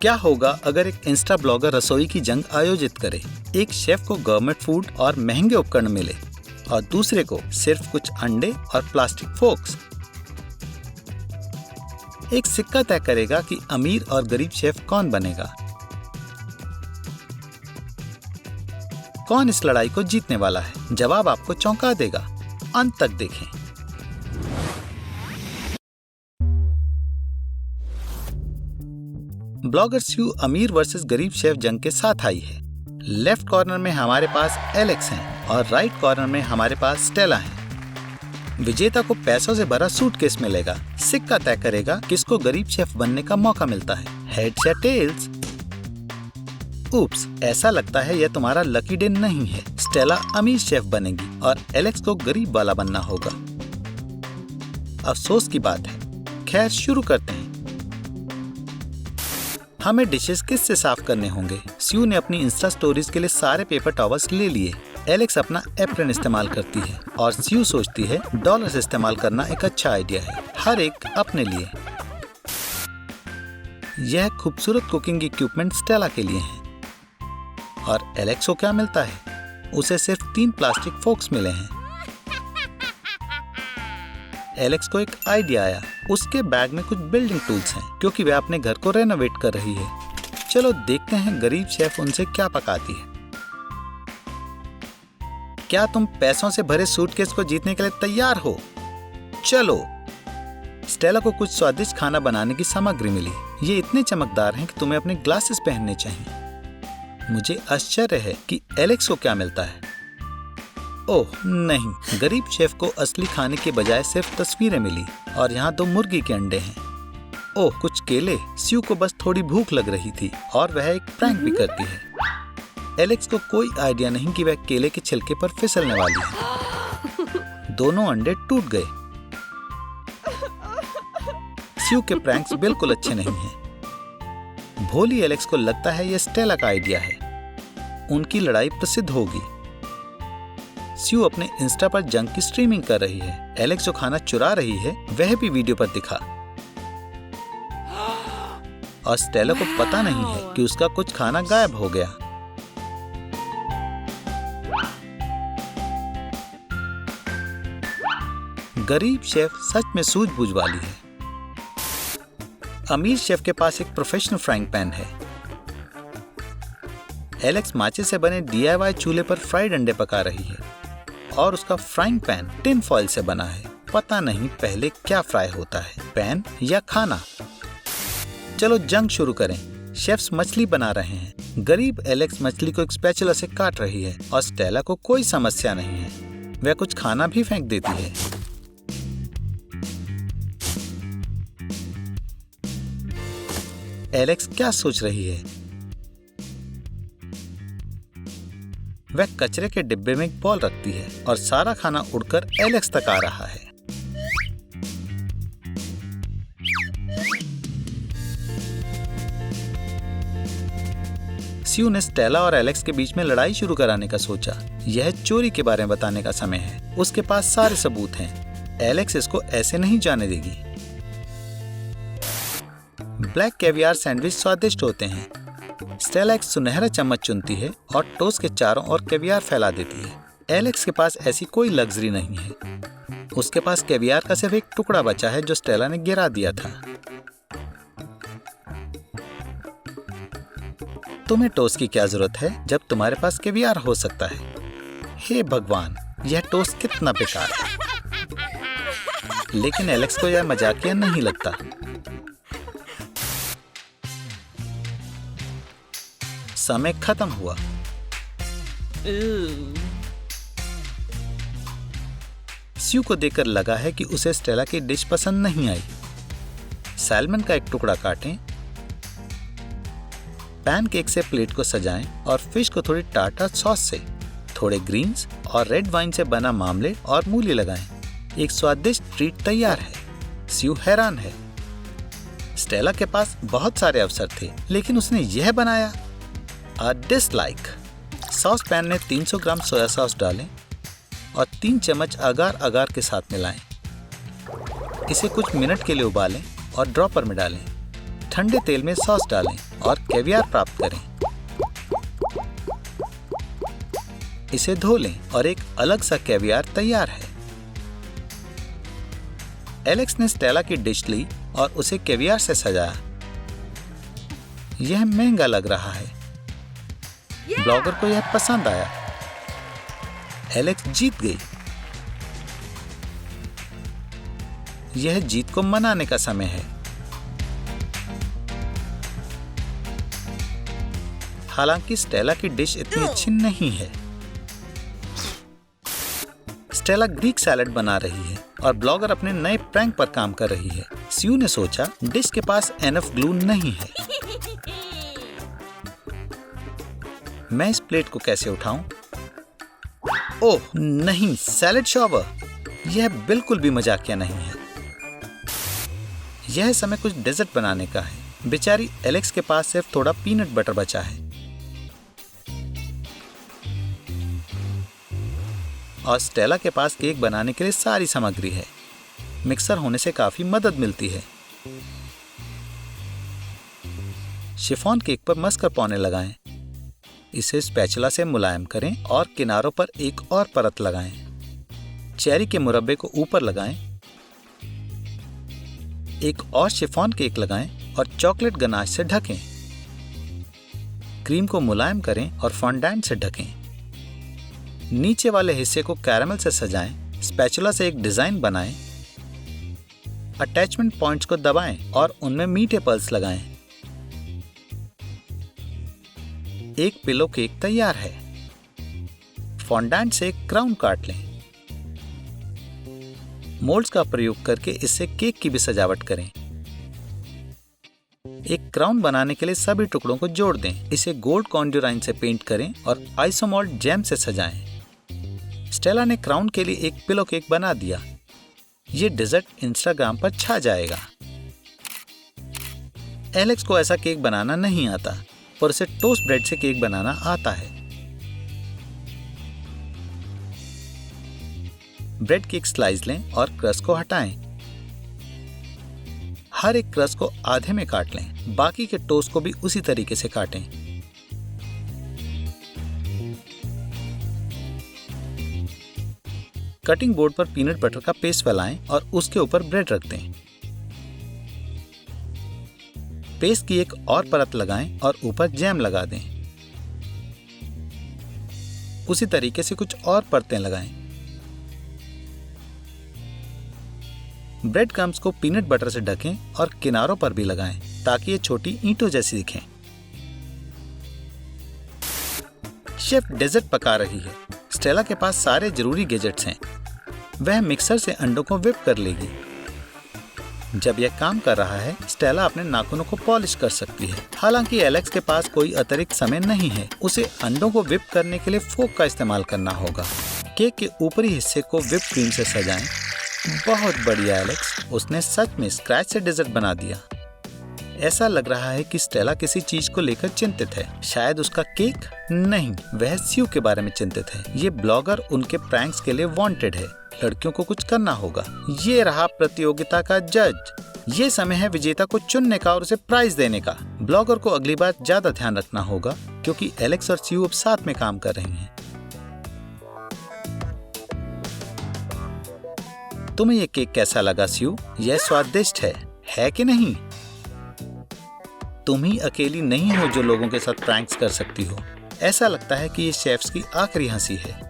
क्या होगा अगर एक इंस्टा ब्लॉगर रसोई की जंग आयोजित करे? एक शेफ को गवर्नमेंट फूड और महंगे उपकरण मिले और दूसरे को सिर्फ कुछ अंडे और प्लास्टिक फोर्क्स। एक सिक्का तय करेगा कि अमीर और गरीब शेफ कौन बनेगा। कौन इस लड़ाई को जीतने वाला है? जवाब आपको चौंका देगा। अंत तक देखें। ब्लॉगर स्यू अमीर वर्सेस गरीब शेफ जंग के साथ आई है। लेफ्ट कॉर्नर में हमारे पास एलेक्स हैं और राइट कॉर्नर में हमारे पास स्टेला है। विजेता को पैसों से भरा सूटकेस मिलेगा। सिक्का तय करेगा किसको गरीब शेफ बनने का मौका मिलता है, हेड्स या टेल्स। उप्स, ऐसा लगता है यह तुम्हारा लकी डे नहीं है। स्टेला अमीर शेफ बनेगी और एलेक्स को गरीब वाला बनना होगा। अफसोस की बात है। खैर, शुरू करते हैं। हमें डिशेस किससे साफ करने होंगे? स्यू ने अपनी इंस्टा स्टोरीज के लिए सारे पेपर टॉवल्स ले लिए। एलेक्स अपना एप्रन इस्तेमाल करती है और स्यू सोचती है डॉलर्स इस्तेमाल करना एक अच्छा आइडिया है, हर एक अपने लिए। यह खूबसूरत कुकिंग इक्विपमेंट स्टेला के लिए है। और एलेक्स को क्या मिलता है? उसे सिर्फ 3 प्लास्टिक फोर्क्स मिले हैं। एलेक्स को एक आइडिया आया। उसके बैग में कुछ बिल्डिंग टूल्स हैं क्योंकि वह अपने घर को रेनोवेट कर रही है। चलो देखते हैं गरीब शेफ उनसे क्या पकाती है। क्या तुम पैसों से भरे सूटकेस को जीतने के लिए तैयार हो? चलो। स्टेला को कुछ स्वादिष्ट खाना बनाने की सामग्री मिली। ये इतने चमकदार हैं कि तुम्हें अपने ग्लासेस पहनने चाहिए। मुझे आश्चर्य है कि एलेक्स को क्या मिलता है। ओह नहीं, गरीब शेफ को असली खाने के बजाय सिर्फ तस्वीरें मिली और यहाँ 2 मुर्गी के अंडे हैं। ओह, कुछ केले। स्यू को बस थोड़ी भूख लग रही थी और वह एक प्रैंक भी करती है। एलेक्स को कोई आइडिया नहीं कि वह केले के छिलके पर फिसलने वाली है। दोनों अंडे टूट गए। स्यू के प्रैंक्स बिल्कुल अच्छे नहीं हैं। भोली एलेक्स को लगता है यह स्टेला का आइडिया है। उनकी लड़ाई प्रसिद्ध होगी। स्यू अपने इंस्टा पर जंग की स्ट्रीमिंग कर रही है। एलेक्स जो खाना चुरा रही है वह भी वीडियो पर दिखा और स्टेला को पता नहीं है कि उसका कुछ खाना गायब हो गया। गरीब शेफ सच में सूझबूझ वाली है। अमीर शेफ के पास एक प्रोफेशनल फ्राइंग पैन है। एलेक्स माचिस से बने DIY चूल्हे पर फ्राइड अंडे पका रही है और उसका फ्राइंग पैन टिन फॉइल से बना है। पता नहीं पहले क्या फ्राई होता है, पैन या खाना। चलो जंग शुरू करें। शेफ्स मछली बना रहे हैं। गरीब एलेक्स मछली को एक स्पैचुला से काट रही है और स्टेला को कोई समस्या नहीं है। वह कुछ खाना भी फेंक देती है। एलेक्स क्या सोच रही है? वह कचरे के डिब्बे में एक बॉल रखती है और सारा खाना उड़कर एलेक्स तक आ रहा है। स्यू ने स्टेला और एलेक्स के बीच में लड़ाई शुरू कराने का सोचा। यह चोरी के बारे में बताने का समय है। उसके पास सारे सबूत हैं। एलेक्स इसको ऐसे नहीं जाने देगी। ब्लैक कैवियार सैंडविच स्वादिष्ट होते हैं। स्टेला एक सुनहरा चम्मच चुनती है और टोस्ट के चारों ओर कैवियार फैला देती है। एलेक्स के पास ऐसी कोई लग्जरी नहीं है। उसके पास कैवियार का सिर्फ एक टुकड़ा बचा है जो स्टेला ने गिरा दिया था। तुम्हें टोस्ट की क्या जरूरत है जब तुम्हारे पास कैवियार हो सकता है? हे भगवान, यह टोस्ट कितना बेकार है। लेकिन एलेक्स को यह मजाकिया नहीं लगता। समय खत्म हुआ। स्यू को देखकर लगा है कि उसे स्टेला की डिश पसंद नहीं आई। सैल्मन का एक टुकड़ा काटें, पैनकेक से प्लेट को सजाएं और फिश को थोड़ी टार्टर सॉस से, थोड़े ग्रीन्स और रेड वाइन से बना मामलेट और मूली लगाएं। एक स्वादिष्ट ट्रीट तैयार है। स्यू हैरान है। स्टेला के पास बहुत सारे अवसर थे लेकिन उसने यह बनाया। डिसलाइक। सॉस पैन में 300 ग्राम सोया सॉस डालें और 3 चम्मच अगार अगार के साथ मिलाएं। इसे कुछ मिनट के लिए उबालें और ड्रॉपर में डालें। ठंडे तेल में सॉस डालें और कैवियार प्राप्त करें। इसे धो लें और एक अलग सा कैवियार तैयार है। एलेक्स ने स्टेला की डिश ली और उसे कैवियार से सजाया। यह महंगा लग रहा है। ब्लॉगर को यह पसंद आया। एलेक्स जीत गई। यह जीत को मनाने का समय है। हालांकि स्टेला की डिश इतनी अच्छी नहीं है। स्टेला ग्रीक सैलेड बना रही है और ब्लॉगर अपने नए प्रैंक पर काम कर रही है। स्यू ने सोचा डिश के पास एनफ ग्लू नहीं है। मैं इस प्लेट को कैसे उठाऊं? ओह नहीं, सैलेड शॉवर। यह बिल्कुल भी मजाकिया नहीं है। यह समय कुछ डेजर्ट बनाने का है। बेचारी एलेक्स के पास सिर्फ थोड़ा पीनट बटर बचा है और स्टेला के पास केक बनाने के लिए सारी सामग्री है। मिक्सर होने से काफी मदद मिलती है। शिफॉन केक पर मस्करपोने लगाएं। इसे स्पैचुला से मुलायम करें और किनारों पर एक और परत लगाएं। चेरी के मुरब्बे को ऊपर लगाएं। एक और शिफॉन केक लगाएं और चॉकलेट गनाश से ढकें। क्रीम को मुलायम करें और फॉन्डेंट से ढकें। नीचे वाले हिस्से को कैरामल से सजाएं। स्पैचुला से एक डिजाइन बनाएं। अटैचमेंट पॉइंट्स को दबाएं और उनमें मीठे पल्स लगाएं। एक पिलो केक तैयार है। फॉन्डेंट से एक क्राउन काट लें। मोल्ड्स का प्रयोग करके इससे केक की भी सजावट करें। एक क्राउन बनाने के लिए सभी टुकड़ों को जोड़ दें। इसे गोल्ड कॉन्ड्यूराइन से पेंट करें और आइसोमोल्ड जैम से सजाएं। स्टेला ने क्राउन के लिए एक पिलो केक बना दिया। ये डेजर्ट इंस्टाग्राम पर छा जाएगा। एलेक्स को ऐसा केक बनाना नहीं आता, पर उसे टोस्ट ब्रेड से केक बनाना आता है। ब्रेड की एक स्लाइस लें और क्रस्ट को हटाएं। हर एक क्रस्ट को आधे में काट लें। बाकी के टोस्ट को भी उसी तरीके से काटें। कटिंग बोर्ड पर पीनट बटर का पेस्ट फैलाएं और उसके ऊपर ब्रेड रख दें। पेस्ट की एक और परत लगाएं और ऊपर जैम लगा दें। उसी तरीके से कुछ और परतें लगाएं। ब्रेड क्रम्स को पीनट बटर से ढकें और किनारों पर भी लगाएं ताकि ये छोटी ईंटों जैसी दिखें। शेफ डेजर्ट पका रही है। स्टेला के पास सारे जरूरी गैजेट्स हैं। वह मिक्सर से अंडों को व्हिप कर लेगी। जब यह काम कर रहा है, स्टेला अपने नाखूनों को पॉलिश कर सकती है। हालांकि एलेक्स के पास कोई अतिरिक्त समय नहीं है। उसे अंडों को व्हिप करने के लिए फोक का इस्तेमाल करना होगा। केक के ऊपरी हिस्से को व्हिप क्रीम से सजाएं। बहुत बढ़िया एलेक्स, उसने सच में स्क्रैच से डेजर्ट बना दिया। ऐसा लग रहा है कि स्टेला किसी चीज को लेकर चिंतित है। शायद उसका केक नहीं, वह स्यू के बारे में चिंतित है। ये ब्लॉगर उनके प्रैंक्स के लिए वांटेड है। लड़कियों को कुछ करना होगा। ये रहा प्रतियोगिता का जज। ये समय है विजेता को चुनने का और उसे प्राइज देने का। ब्लॉगर को अगली बार ज्यादा ध्यान रखना होगा क्योंकि एलेक्स और स्यू अब साथ में काम कर रही हैं। तुम्हें ये केक कैसा लगा स्यू? यह स्वादिष्ट है कि नहीं? तुम ही अकेली नहीं हो जो लोगों के साथ प्रैंक्स कर सकती हो। ऐसा लगता है कि ये शेफ्स की आखिरी हंसी है।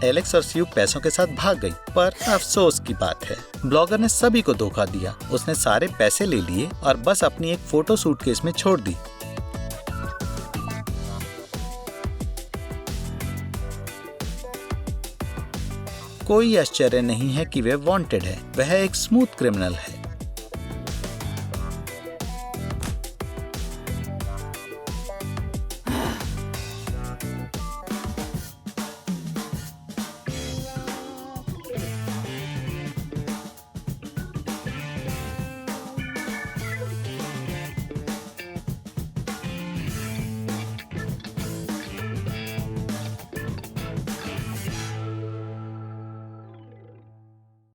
एलेक्स और स्यू पैसों के साथ भाग गई, पर अफसोस की बात है ब्लॉगर ने सभी को धोखा दिया। उसने सारे पैसे ले लिए और बस अपनी एक फोटो सूटकेस में छोड़ दी। कोई आश्चर्य नहीं है कि वह वांटेड है। वह एक स्मूथ क्रिमिनल है।